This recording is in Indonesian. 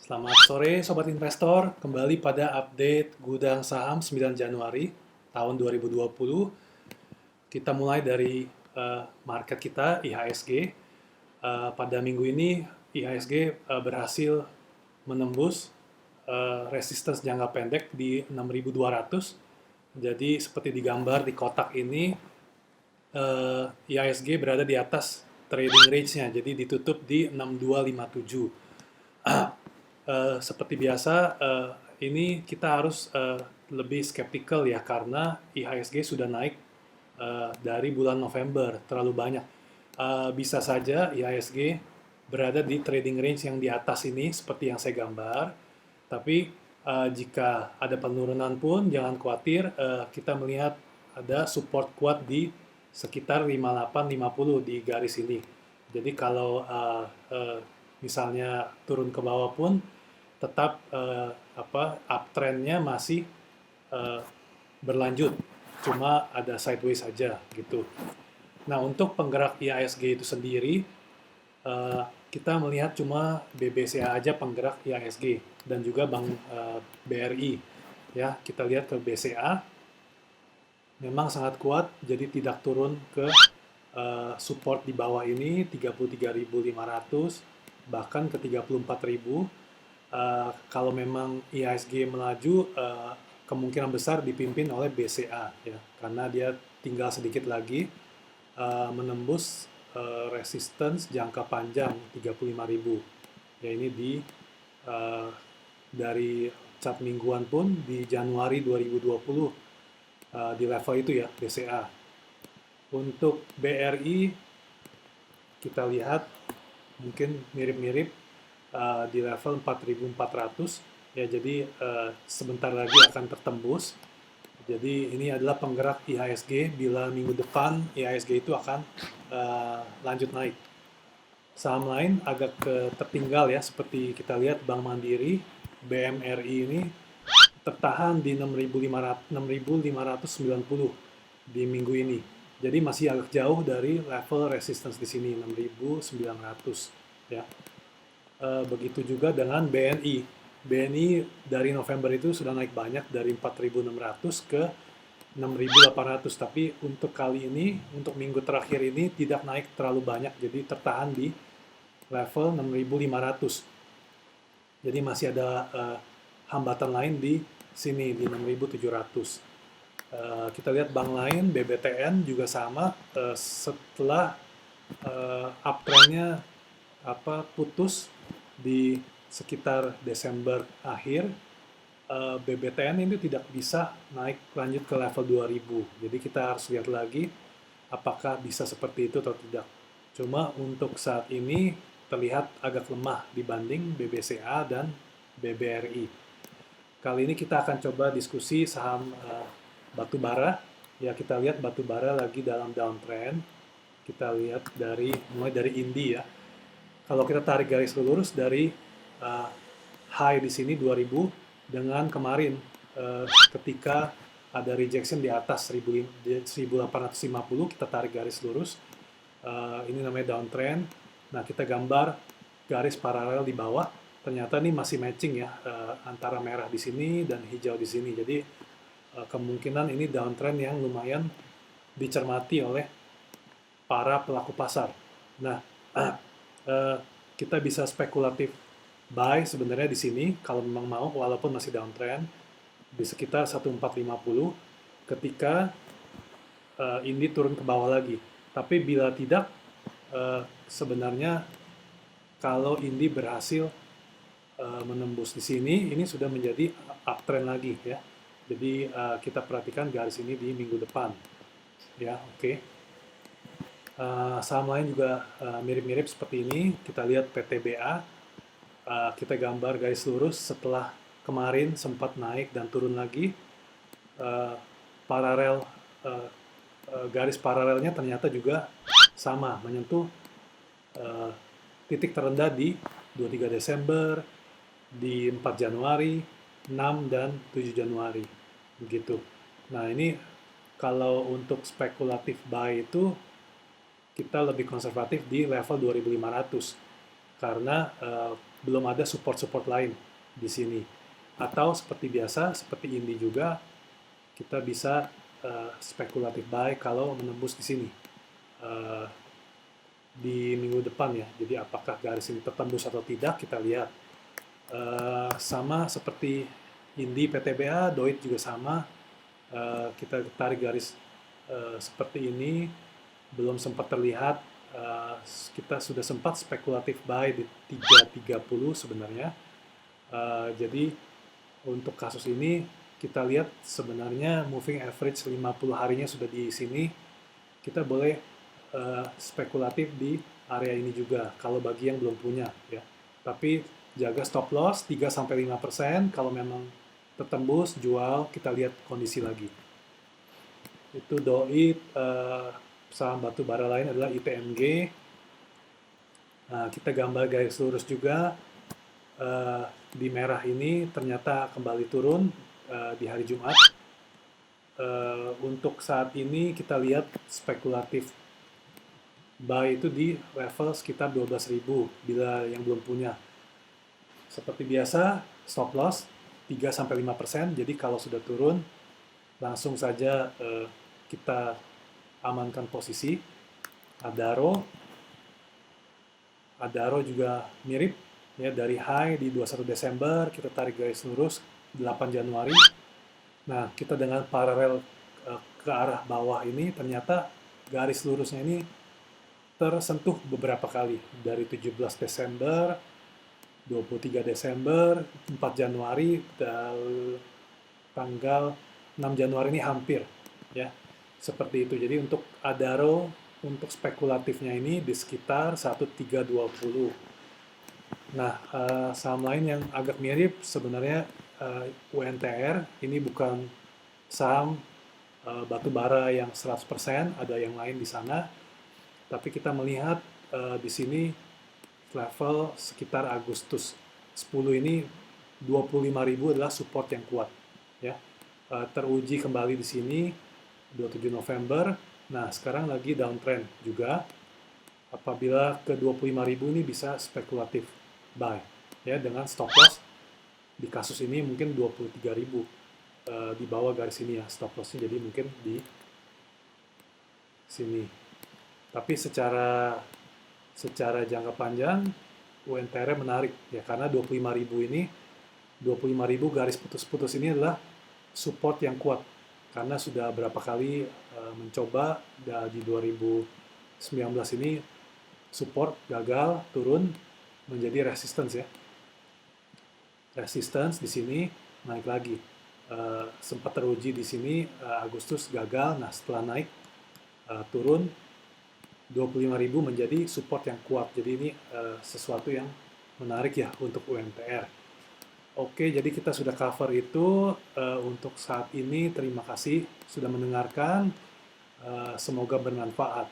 Selamat sore Sobat Investor, kembali pada update Gudang Saham 9 Januari tahun 2020. Kita mulai dari market kita, IHSG. Pada minggu ini IHSG berhasil menembus resistance jangka pendek di 6.200. Jadi seperti digambar di kotak ini, IHSG berada di atas trading range-nya, jadi ditutup di 6257. Seperti biasa, ini kita harus lebih skeptikal ya, karena IHSG sudah naik dari bulan November terlalu banyak. Bisa saja IHSG berada di trading range yang di atas ini seperti yang saya gambar, tapi jika ada penurunan pun jangan khawatir, kita melihat ada support kuat di sekitar 5850 di garis ini. Jadi kalau misalnya turun ke bawah pun tetap uptrendnya masih uh, berlanjut, cuma ada sideways saja gitu. Nah, untuk penggerak IHSG itu sendiri, kita melihat cuma BBCA aja penggerak IHSG dan juga Bank BRI. Ya, kita lihat ke BCA memang sangat kuat, jadi tidak turun ke support di bawah ini 33.500 bahkan ke 34.000. Kalau memang IHSG melaju, kemungkinan besar dipimpin oleh BCA ya, karena dia tinggal sedikit lagi menembus resistance jangka panjang 35.000. Ya, ini uh, dari chart mingguan pun di Januari 2020 di level itu ya, BCA. Untuk BRI kita lihat mungkin mirip-mirip di level 4.400 ya, jadi sebentar lagi akan tertembus. Jadi ini adalah penggerak IHSG bila minggu depan IHSG itu akan lanjut naik. Saham lain agak tertinggal ya, seperti kita lihat Bank Mandiri, BMRI ini tertahan di 6.590 di minggu ini. Jadi masih agak jauh dari level resistance di sini 6.900 ya. Begitu juga dengan BNI. BNI dari November itu sudah naik banyak dari 4.600 ke 6.800, tapi untuk kali ini, untuk minggu terakhir ini tidak naik terlalu banyak, jadi tertahan di level 6.500. Jadi masih ada hambatan lain di sini di 6.700. Kita lihat bank lain, BBTN juga sama, setelah uptrendnya putus di sekitar Desember akhir, BBTN ini tidak bisa naik lanjut ke level 2000. Jadi kita harus lihat lagi apakah bisa seperti itu atau tidak. Cuma untuk saat ini terlihat agak lemah dibanding BBCA dan BBRI. Kali ini kita akan coba diskusi saham batu bara. Ya, kita lihat batu bara lagi dalam downtrend. Kita lihat mulai dari Indi ya. Kalau kita tarik garis lurus dari high di sini 2000 dengan kemarin ketika ada rejection di atas 1850, kita tarik garis lurus. Ini namanya downtrend. Nah, kita gambar garis paralel di bawah. Ternyata ini masih matching ya, antara merah di sini dan hijau di sini. Jadi kemungkinan ini downtrend yang lumayan dicermati oleh para pelaku pasar. Nah, kita bisa spekulatif buy sebenarnya di sini kalau memang mau, walaupun masih downtrend di sekitar 1450 ketika ini turun ke bawah lagi. Tapi bila tidak, sebenarnya kalau ini berhasil menembus di sini, ini sudah menjadi uptrend lagi ya. Jadi kita perhatikan garis ini di minggu depan ya. Oke. Saham lain juga mirip-mirip seperti ini. Kita lihat PTBA, kita gambar garis lurus setelah kemarin sempat naik dan turun lagi. Garis paralelnya ternyata juga sama, menyentuh titik terendah di 23 Desember, di 4 Januari, 6 dan 7 Januari. Begitu. Nah, ini kalau untuk spekulatif buy itu kita lebih konservatif di level 2500 karena belum ada support-support lain di sini. Atau seperti biasa, seperti Indi juga, kita bisa spekulatif buy kalau menembus di sini uh, di minggu depan ya. Jadi apakah garis ini tertembus atau tidak kita lihat. Sama seperti Indi PTBA, Doit juga sama. Kita tarik garis seperti ini, belum sempat terlihat. Kita sudah sempat spekulatif buy di 3.30 sebenarnya. Jadi untuk kasus ini kita lihat sebenarnya moving average 50 harinya sudah di sini. Kita boleh spekulatif di area ini juga kalau bagi yang belum punya ya. Tapi jaga stop loss 3-5%, kalau memang tertembus jual, kita lihat kondisi lagi. Itu doi. Saham batu bara lain adalah ITMG. Nah, kita gambar garis lurus juga. Di merah ini ternyata kembali turun di hari Jumat. Untuk saat ini kita lihat spekulatif buy itu di level sekitar 12.000 bila yang belum punya. Seperti biasa, stop loss 3-5%. Jadi kalau sudah turun, langsung saja kita amankan posisi. Adaro juga mirip ya, dari high di 21 Desember kita tarik garis lurus 8 Januari. Nah, kita dengan paralel ke arah bawah ini ternyata garis lurusnya ini tersentuh beberapa kali dari 17 Desember, 23 Desember, 4 Januari, dan tanggal 6 Januari ini hampir ya. Seperti itu. Jadi untuk Adaro untuk spekulatifnya ini di sekitar 1320. Nah, saham lain yang agak mirip sebenarnya UNTR, ini bukan saham batu bara yang 100%, ada yang lain di sana. Tapi kita melihat di sini level sekitar Agustus 10 ini 25.000 adalah support yang kuat ya. Teruji kembali di sini 27 November. Nah, sekarang lagi downtrend juga. Apabila ke 25.000 ini bisa spekulatif buy ya, dengan stop loss di kasus ini mungkin 23.000 di bawah garis ini ya stop lossnya, jadi mungkin di sini. Tapi secara jangka panjang UNTR menarik ya, karena 25.000 ini 25.000 garis putus-putus ini adalah support yang kuat karena sudah berapa kali mencoba di 2019 ini support gagal, turun menjadi resistance ya. Resistance di sini naik lagi. Sempat teruji di sini Agustus gagal. Nah, setelah naik turun 25.000 menjadi support yang kuat. Jadi ini sesuatu yang menarik ya untuk UNTR. Oke, jadi kita sudah cover itu untuk saat ini. Terima kasih sudah mendengarkan. Semoga bermanfaat.